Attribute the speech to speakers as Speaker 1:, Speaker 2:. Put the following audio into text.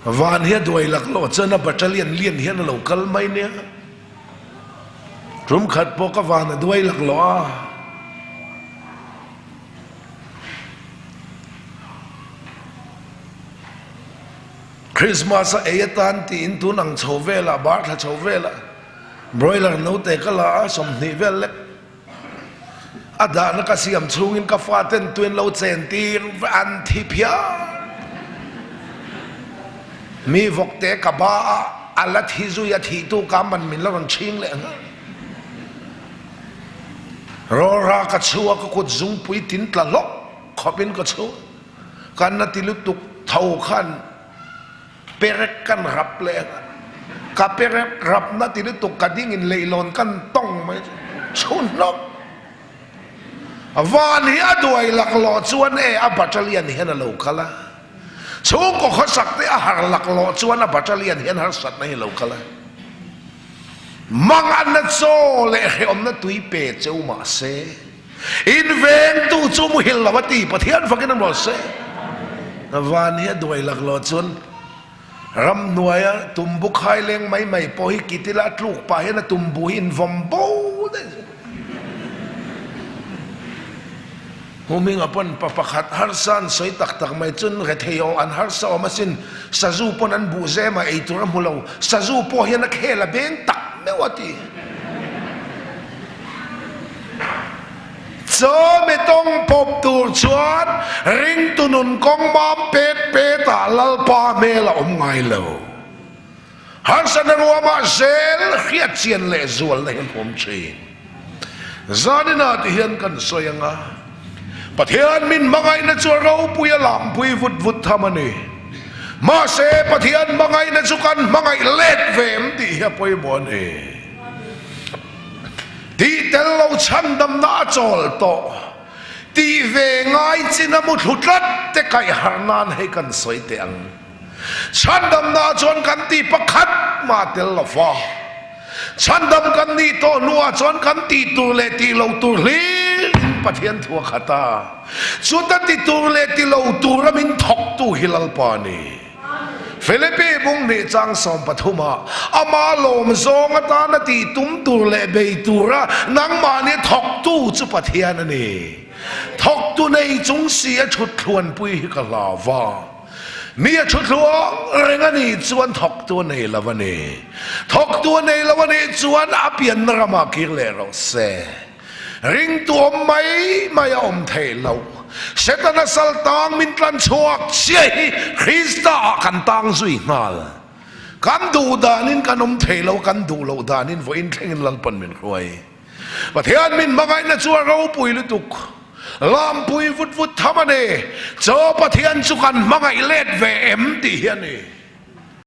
Speaker 1: van hian duai lak lo chana battalion lian hian local mai nia rum khat po ka van duai lak lo a Christmas a tan ti in tu nang chovela bar tha chovela broiler no te kala som ni vel ada na ka siam chungin ka faten tuen lo chen tin an thi phia mi vokte ka ba ala thi zu ya thi tu ka man min lo ching le ro ra ka chua ka kut zung pui tin tla lo khopin ka chu kan na tilu tuk thau khan perek kan rap le ka perek rap na tilu tuk kading in leilon kan tong mai chun nok van hi aduai lak lo chuan a battalion hian a lo kala chung ko khosak te a har lak lo chuan a battalion hian har sat na hi lo kala mang an na cho le he om na tui pe cheu ma se in veng tu chu mu hil lawati pathian fakin am lo se van hi aduai lak lo chuan ram nuaya tumbu khai leng mai mai po hi kitila tluk pa hian a tumbu hin vom bo huming upon papakhat harsan soi tak tak mai chun re theo an harsa omasin sazu pon an bu zema ei tur mulo sazu po hian a khela beng tak mewati cho me tong pop tur chuan ring tunun kong mam pet peta lalpa mela ngai lo harsan ruama zel khiat chian le zual na hin hom chi zanina ti hian kan soyanga pathian min mangai na chu ro pui lam pui vut vut thamani ma se pathian mangai na chu kan mangai let vem ti ha poi bon e ti tel lo chandam na chol to ti ve ngai china mu thutlat te kai harnan he kan soi te ang chandam na chon kan ti pakhat ma tel lo fa chandam kan ni to nuwa chon kan ti tu le ti lo tu li pathian thua khata chuta ti tur le ti lo tur min thok tu hilal pani Philippe bung ni chang som pathuma ama lom zong ata na ti tum tur le be tura nang ma ni thok tu chu pathian ani thok tu nei chung si a thut thluan pui hi ka lawa mi a thut luang rengani chuan thok tu nei lawani thok tu nei lawani chuan apian rama kir le ro se ring tuam mai mai om thei lo setana sal tang min tlan chuak chei Krista kan tang zui ngal kan du danin kan om thei lo kan du lo danin vo in thengin lal pan min roi pathian min mangai na chu ro pui lu tuk lam pui vut vut thamane cho pathian chu kan mangai let ve em ti hian ni